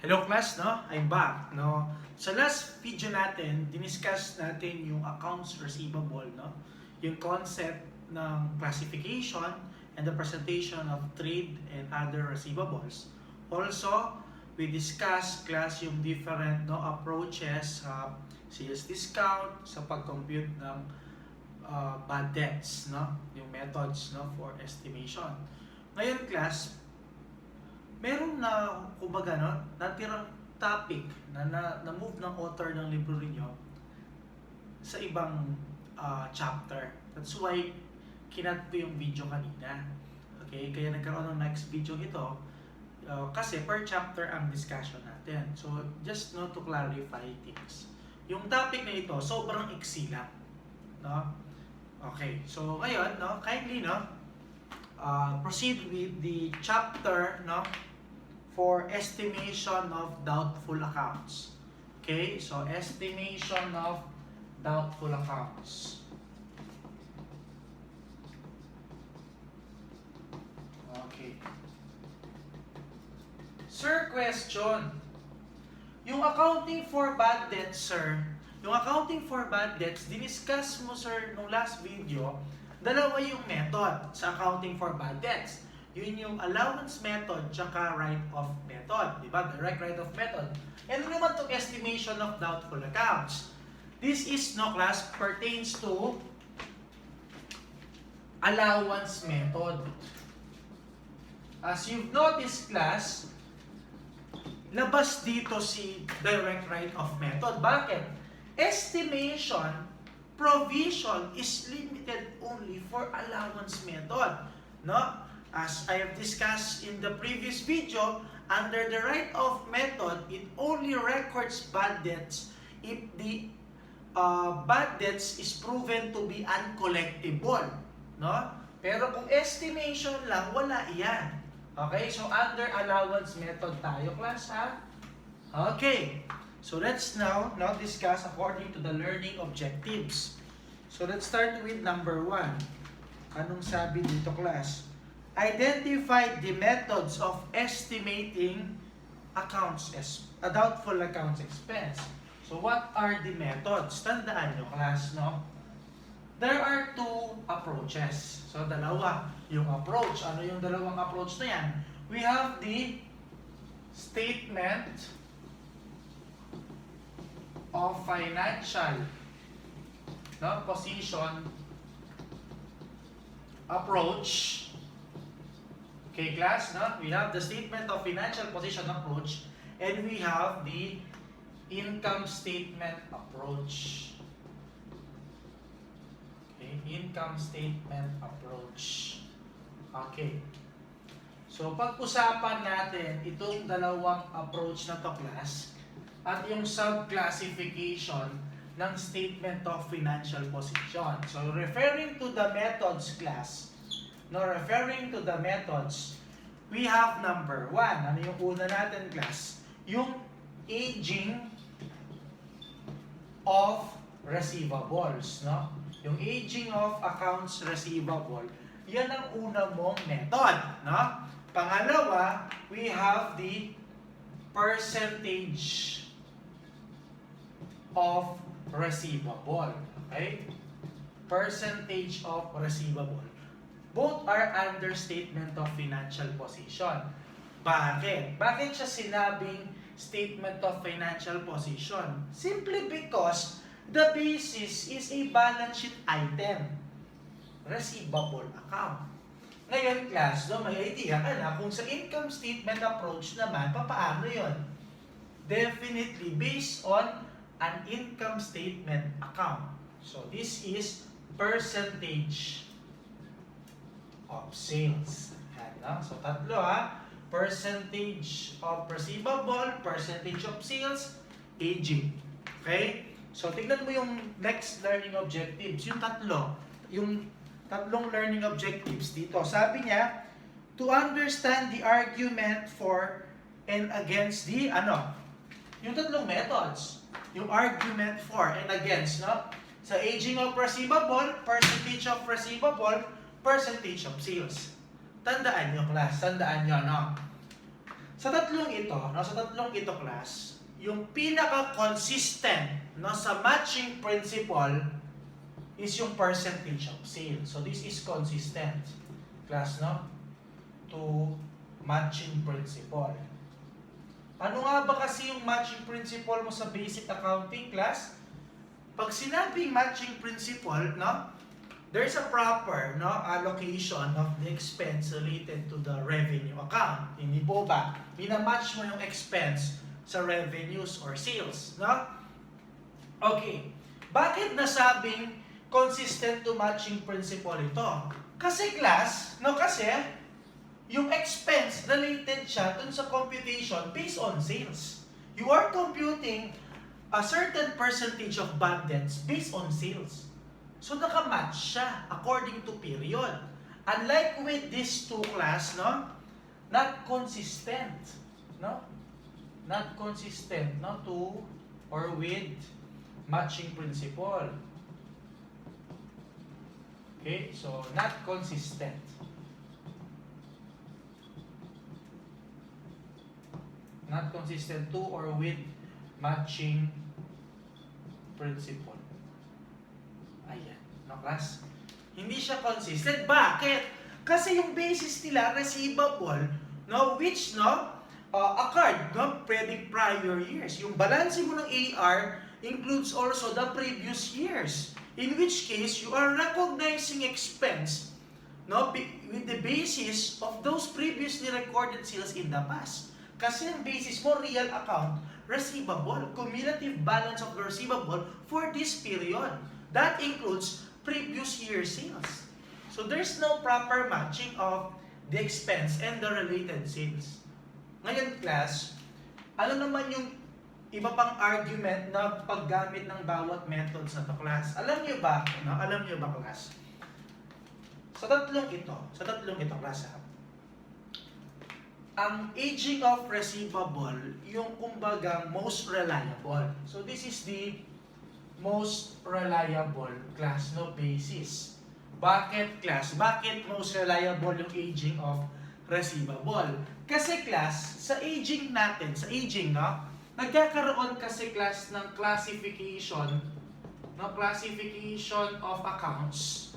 Hello class, no? I'm back, no? Sa last video natin, diniscuss natin yung accounts receivable, no? Yung concept ng classification and the presentation of trade and other receivables. Also, we discussed class yung different approaches sa sales discount, sa pag-compute ng bad debts, no? Yung methods, no, for estimation. Ngayon class, meron na, kumbaga, no, natirang topic na move ng author ng libro ninyo sa ibang chapter. That's why kinat ko yung video kanina. Okay? Kaya nagkaroon ng next video ito kasi per chapter ang discussion natin. So, just to clarify things. Yung topic na ito, sobrang iksi lang. No? Okay. So, ngayon, no, kindly, no, proceed with the chapter, no, for estimation of doubtful accounts. Okay, so estimation of doubtful accounts. Okay. Sir, question. Yung accounting for bad debts, sir, yung accounting for bad debts, diniscuss mo, sir, nung last video, dalawa yung method sa accounting for bad debts. Yun yung allowance method tsaka write-off method. Diba? Direct write-off method. And ano naman itong estimation of doubtful accounts? This is, no class, pertains to allowance method. As you've noticed, class, labas dito si direct write-off method. Bakit? Estimation, provision is limited only for allowance method. No? As I have discussed in the previous video, under the write-off method, it only records bad debts if the bad debts is proven to be uncollectible. No? Pero kung estimation lang, wala iyan. Okay? So, under allowance method tayo, class, ha? Okay. So, let's now discuss according to the learning objectives. So, let's start with number 1. Anong sabi dito, class? Identify the methods of estimating doubtful accounts expense. So, what are the methods? Tandaan nyo, class, no? There are two approaches. So, dalawa yung approach. Ano yung dalawang approach na yan? We have the statement of financial position approach. Okay, class, no? We have the statement of financial position approach and we have the income statement approach. Okay, income statement approach. Okay. So, pag-usapan natin itong dalawang approach na to, class, at yung sub-classification ng statement of financial position. So, referring to the methods, class, referring to the methods, we have number 1. Ano yung una natin, class? Yung aging of receivables, no? Yung aging of accounts receivable, yan ang una mong method, no? Pangalawa, we have the percentage of receivable, okay? Percentage of receivable. Both are under statement of financial position. Bakit? Bakit siya sinabing statement of financial position? Simply because the basis is a balance sheet item. Receivable account. Ngayon, class, may idea ka na kung sa income statement approach naman, paano yun? Definitely based on an income statement account. So, this is percentage of sales. So, tatlo percentage of receivable, percentage of sales, aging. Okay? So, tignan mo yung next learning objectives. Yung tatlong learning objectives dito. Sabi niya, to understand the argument for and against the, yung tatlong methods. Yung argument for and against, no? Sa aging of receivable, percentage of receivable, percentage of sales. Tandaan nyo, class. Tandaan nyo, no? Sa tatlong ito class, yung pinaka-consistent no, sa matching principle is yung percentage of sales. So this is consistent class, no? To matching principle. Ano nga ba kasi yung matching principle mo sa basic accounting class? Pag sinabing matching principle, no? There's a proper no allocation of the expense related to the revenue account. Hindi po ba? Minamatch mo yung expense sa revenues or sales, no? Okay. Bakit nasabing consistent to matching principle ito? Kasi class, no, kasi yung expense related siya dun sa computation based on sales. You are computing a certain percentage of bad debts based on sales. So nakamatch siya according to period. Unlike with these two class, no? Not consistent, no? Not consistent, no, to or with matching principle. Okay, so not consistent. Not consistent to or with matching principle. Ayan, no class? Hindi siya consistent. Bakit? Kasi yung basis nila receivable, no, which no occurred no pwedeng prior years. Yung balance mo ng AR includes also the previous years. In which case you are recognizing expense no with the basis of those previously recorded sales in the past. Kasi ang basis mo real account receivable, cumulative balance of the receivable for this period. That includes previous year sales. So there's no proper matching of the expense and the related sales. Ngayon class, ano naman yung iba pang argument na paggamit ng bawat methods na to class? Alam niyo ba, no? Alam niyo ba class? Sa tatlong ito class ha, ang aging of receivable, yung kumbaga most reliable. So this is the most reliable class, no, basis. Bakit class? Bakit most reliable yung aging of receivable? Kasi class, sa aging natin, no, nagkakaroon kasi class ng classification, no, classification of accounts,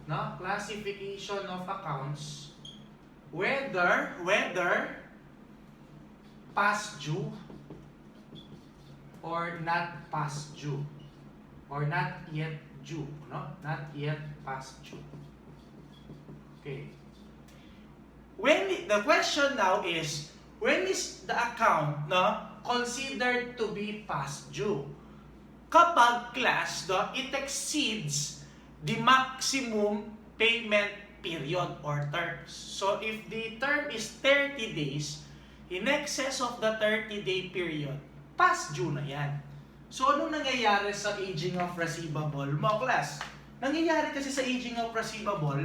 no, classification of accounts, whether past due or not past due or not yet due, no? Not yet past due. Okay. The question now is, when is the account no considered to be past due? Kapag class no, it exceeds the maximum payment period or terms. So if the term is 30 days, in excess of the 30-day period, past due na yan. So anong nangyayari sa aging of receivable mo class? Nangyayari kasi sa aging of receivable,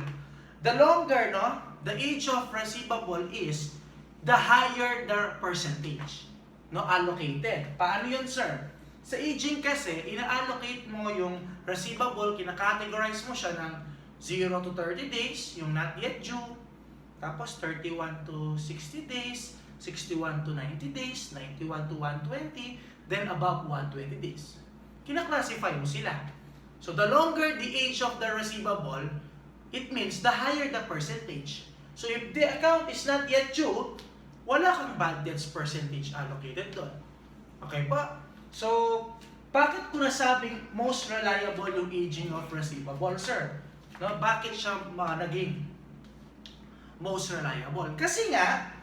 the longer no, the age of receivable is, the higher the percentage no allocated. Paano yun sir? Sa aging kasi, ina-allocate mo yung receivable, kinakategorize mo siya ng 0 to 30 days, yung not yet due, tapos 31 to 60 days, 61 to 90 days, 91 to 120, then above 120 days. Kina-classify mo sila. So the longer the age of the receivable, it means the higher the percentage. So if the account is not yet due, wala kang bad debts percentage allocated doon. Okay pa? So, bakit ko nasabing most reliable yung aging of receivable, sir? No, bakit siya naging most reliable? Kasi nga,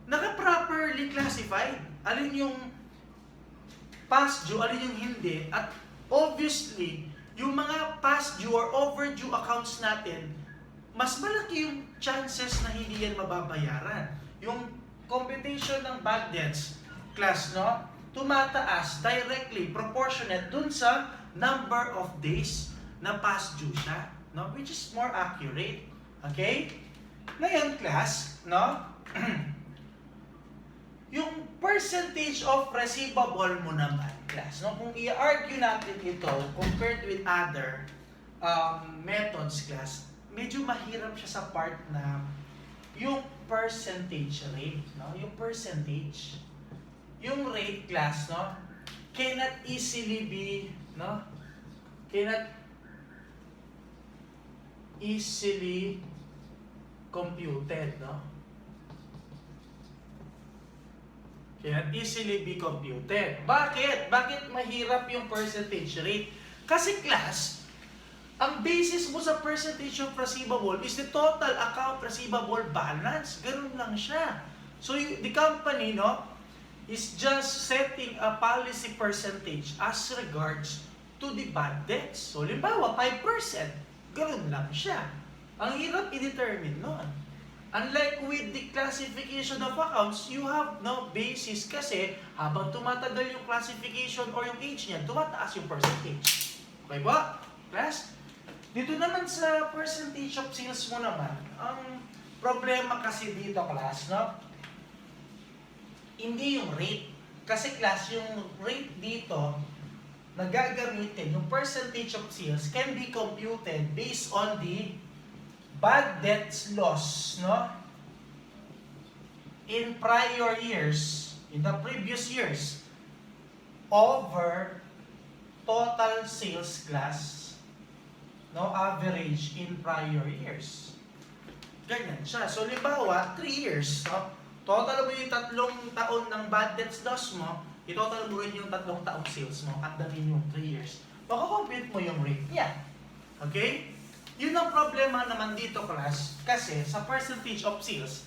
naka-properly classified. Alin yung past due, alin yung hindi. At obviously, yung mga past due or overdue accounts natin, mas malaki yung chances na hindi yan mababayaran. Yung computation ng bad debts, class, no, tumataas directly proportionate dun sa number of days na past due siya. No, which is more accurate. Okay? Ngayon, class, no? Yung percentage of receivable mo naman, class, no? Kung i-argue natin ito compared with other methods, class, medyo mahirap siya sa part na yung percentage rate, no? Yung percentage. Yung rate class, no? Cannot easily be, no? Cannot easily computed, no? Cannot easily be computed. Bakit? Bakit mahirap yung percentage rate? Kasi class, ang basis mo sa percentage of receivable is the total account receivable balance. Ganun lang siya. So the company, no, is just setting a policy percentage as regards to the bad debts. So limbawa, 5%. Ganun lang siya. Ang hirap i-determine nun. Unlike with the classification of accounts, you have no basis kasi habang tumatagal yung classification or yung age niya, tumataas yung percentage. Okay ba? Class? Dito naman sa percentage of sales mo naman, ang problema kasi dito, class, no? Hindi yung rate. Kasi class, yung rate dito, nagagamitin, yung percentage of sales can be computed based on the bad debts loss, no? In prior years, in the previous years, over total sales class, no, average in prior years. Ganyan siya. So, limbawa, 3 years, no? Total mo yung 3 taon ng bad debts loss mo, itotal mo rin yung 3 taong sales mo at dami yung 3 years. Makakompute mo yung rate niya. Okay? Yun ang problema naman dito, class, kasi sa percentage of sales,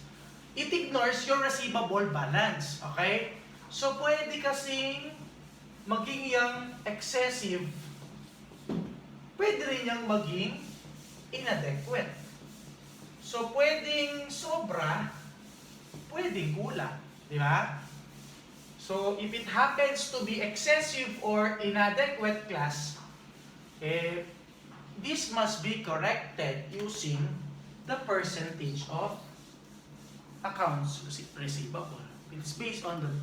it ignores your receivable balance. Okay? So, pwede kasing maging yung excessive, pwede rin yung maging inadequate. So, pwedeng sobra, pwedeng kulang. Di ba? So, if it happens to be excessive or inadequate class, this must be corrected using the percentage of accounts receivable. It's based on the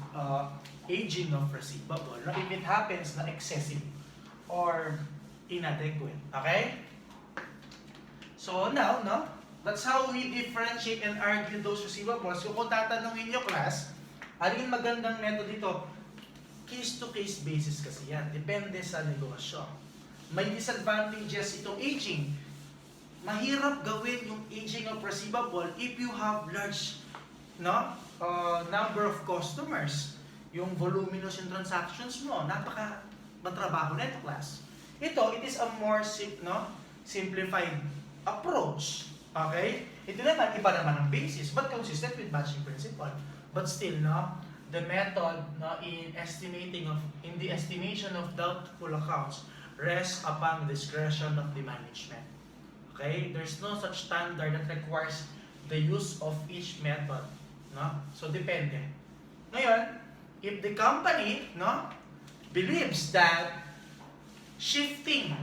aging of receivable. No? If it happens na excessive or inadequate. Okay? So now, no? That's how we differentiate and argue those receivables. So kung tatanungin nyo, class, alin magandang method dito? Case-to-case basis kasi yan. Depende sa negosyo. May disadvantages itong aging. Mahirap gawin yung aging of receivable if you have large, no, number of customers. Yung voluminous yung transactions mo, napaka matrabaho na ito, class. Ito, it is a more simplified approach. Okay? Ito naman, iba naman ang basis, but consistent with matching principle. But still, no, the method, no, in the estimation of doubtful accounts rests upon the discretion of the management. Okay? There's no such standard that requires the use of each method. No? So, depende. Ngayon, if the company, no, believes that shifting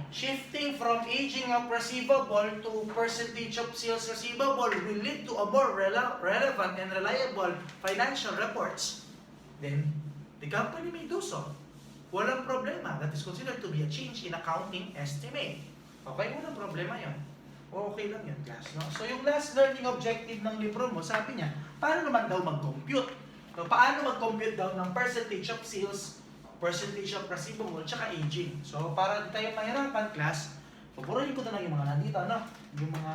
from aging of receivable to percentage of sales receivable will lead to a more relevant and reliable financial reports, then the company may do so. Walang problema. That is considered to be a change in accounting estimate. Okay? Walang problema yun. Okay lang yun, class. No? So, yung last learning objective ng libro mo, sabi niya, paano naman daw mag-compute? No, paano mag-compute daw ng percentage of sales, percentage of receivable, tsaka aging. So, para di tayo mahirapan, class, pupuruhin ko na lang yung mga nandito, no? Yung mga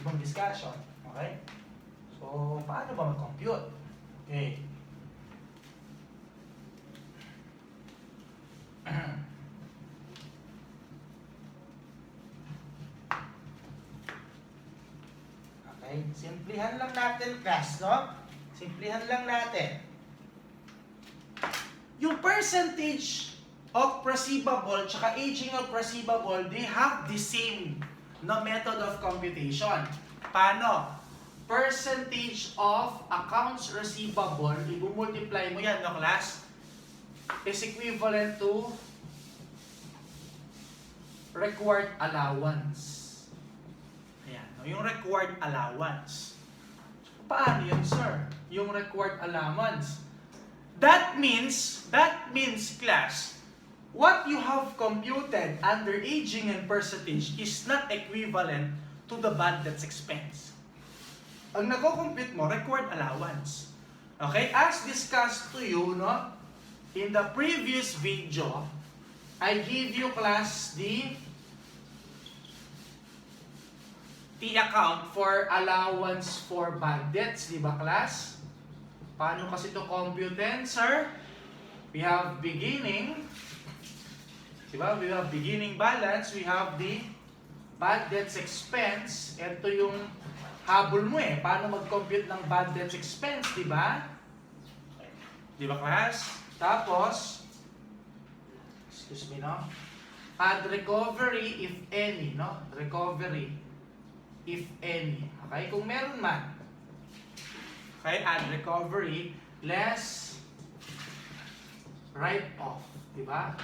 ibang discussion. Okay? So, paano ba mag-compute? Okay. Okay, simplihan lang natin, class, no? Simplihan lang natin. Yung percentage of receivable tsaka aging of receivable, they have the same na method of computation. Paano? Percentage of accounts receivable, i-multiply mo yan, no, class? Is equivalent to required allowance. Ayan, no? Yung required allowance. Paano yun, sir? Yung required allowance. That means, class, what you have computed under aging and percentage is not equivalent to the bad debts expense. ang nako-compute mo, required allowance. Okay? As discussed to you, no, in the previous video, I give you class the account for allowance for bad debts, di ba class? Paano kasi ito computed, sir? We have beginning, di ba? We have beginning balance, we have the bad debts expense. Ito yung habol mo eh. Paano mag-compute ng bad debts expense, di ba? Di ba class? Tapos, excuse me, no? Add recovery if any, no? Recovery if any. Okay? Kung meron man. Okay? Add recovery less write-off. Diba?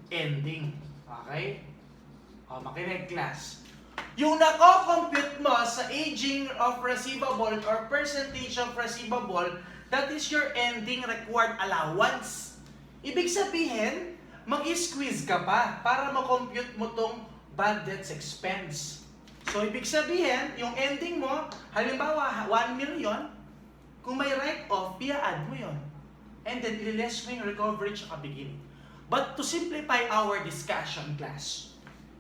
Ending. Okay? O, makinig class. Yung nako-compute mo sa aging of receivable or percentage of receivable, that is your ending required allowance. Ibig sabihin, mag-squeeze ka pa para ma-compute mo tong bad debts expense. So, ibig sabihin, yung ending mo, halimbawa, 1 million, kung may write-off, i-add mo yon. And then, i-less mo yung recovery tsaka beginning. But to simplify our discussion, class,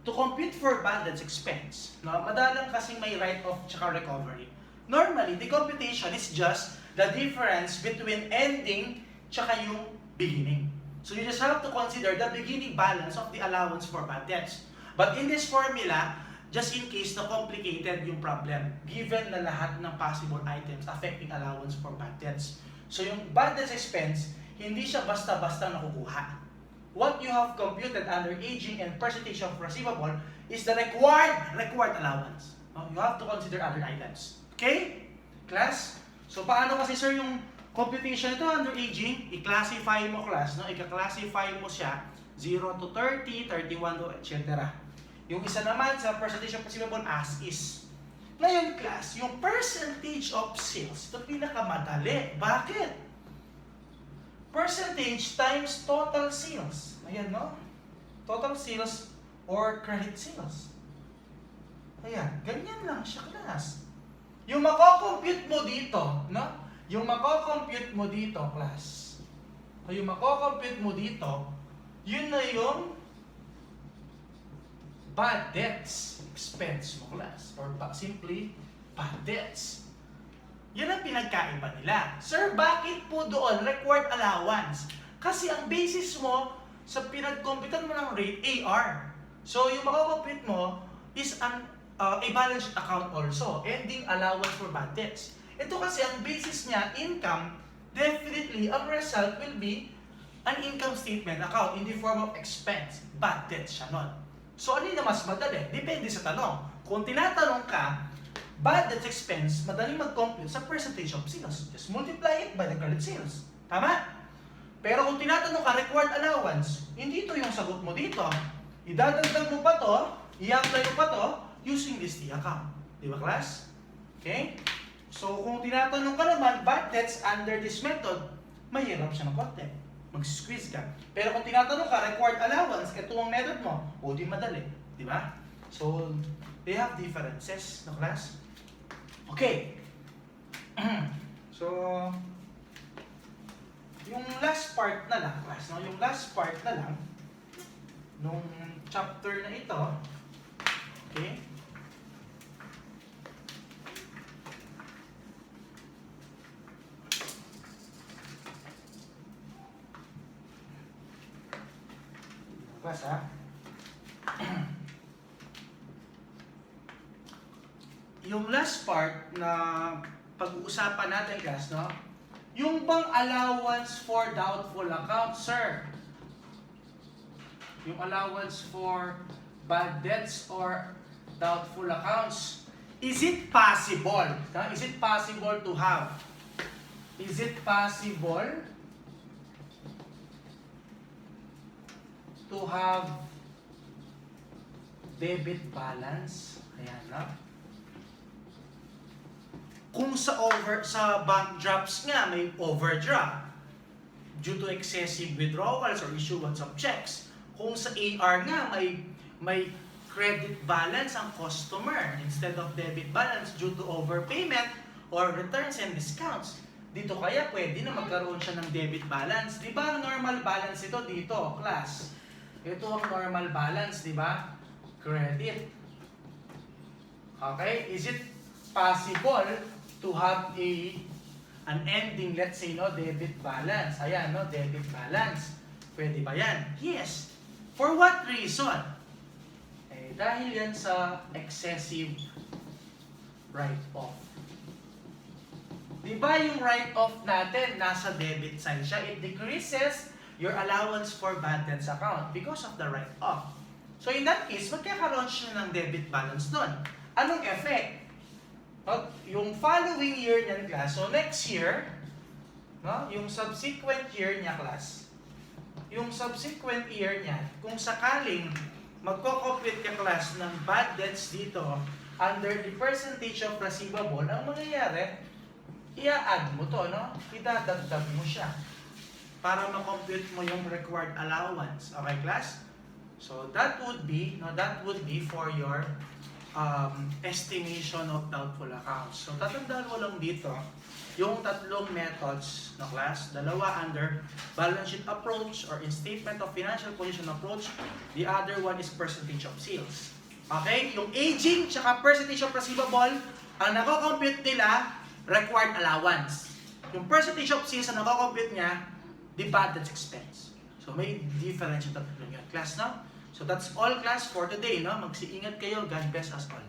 to compute for bad debts expense, no, madalang kasing may write-off tsaka recovery. Normally, the computation is just the difference between ending tsaka yung beginning. So, you just have to consider the beginning balance of the allowance for bad debts. But in this formula, just in case na complicated yung problem, given na lahat ng possible items affecting allowance for bad debts. So yung bad debts expense, hindi siya basta-basta nakukuha. What you have computed under aging and percentage of receivable is the required allowance. You have to consider other items. Okay? Class? So paano kasi sir yung computation ito under aging? I-classify mo class, no? I-classify mo siya 0 to 30, 31 to etc. Yung isa naman sa percentage of receivable as is. Ngayon class, yung percentage of sales, ito pinakamadali. Bakit? Percentage times total sales. Ayan, no? Total sales or credit sales. Ayan, ganyan lang siya class. Yung mako-compute mo dito, no? Yung mako-compute mo dito, class. O yung mako-compute mo dito, yun na yung bad debts expense mo, class. Or simply, bad debts. Yan ang pinagkaiba nila. Sir, bakit po doon required allowance? Kasi ang basis mo sa pinag-computan mo ng rate, AR. So, yung mako-compute mo is a balance sheet account also. Ending allowance for bad debts. Ito kasi ang basis niya, income, definitely, ang result will be an income statement account in the form of expense. Bad debts siya nun. So, ano na mas madali? Depende sa tanong. Kung tinatanong ka, bad debts expense, madaling mag-compute sa percentage of sales. Just multiply it by the credit sales. Tama? Pero kung tinatanong ka, required allowance, hindi ito yung sagot mo dito. Idadagdag mo pa to, i-apply mo pa to, using this T account. Di ba, class? Okay? So, kung tinatanong ka naman, bad debts under this method, mahirap siya ng konti. Mag-squeeze ka. Pero kung tinatanong ka, required allowance, ito ang method mo, o di madali. Di ba? So, they have differences, no class? Okay. So, yung last part na lang, class, no? Yung last part na lang, nung chapter na ito, okay? Class, ha? Yung last part na pag-uusapan natin, class, no? Yung bang allowance for doubtful accounts, sir? Yung allowance for bad debts or doubtful accounts, is it possible? Is it possible to have? Is it possible to have debit balance? Ayan, no? Kung sa bank drafts nga may overdraft due to excessive withdrawals or issuance of checks. Kung sa AR nga may credit balance ang customer instead of debit balance due to overpayment or returns and discounts. Dito kaya pwede na magkaroon siya ng debit balance. Di ba ang normal balance ito dito, class? Ito ang normal balance, di ba? Credit. Okay? Is it possible to have an ending, let's say, no, debit balance? Ayan, no, debit balance. Pwede ba yan? Yes. For what reason? Dahil yan sa excessive write-off. Diba yung write-off natin, nasa debit side siya, it decreases your allowance for bad debts account because of the write-off. So in that case, magkakaroon siya ng debit balance doon. Anong effect? Yung following year niyan, class, so next year, no, yung subsequent year niya, class, yung subsequent year niya, kung sakaling magko-compute ka, class, ng bad debts dito under the percentage of receivable, ang mangyayari, i-add mo to, no? Idadagdag mo siya para ma-compute mo yung required allowance. Okay, class? So that would be for your estimation of doubtful accounts. So tatandaan mo lang dito yung tatlong methods, no, class? Dalawa under balance sheet approach or in statement of financial position approach. The other one is percentage of sales. Okay? Yung aging tsaka percentage of receivable, ang nako-compute nila required allowance. Yung percentage of sales na nako-compute niya, the bad debts expense. So may difference yung tatlo yun. Class, no? So that's all, class, for today, no? Magsiingat kayo. God bless us all.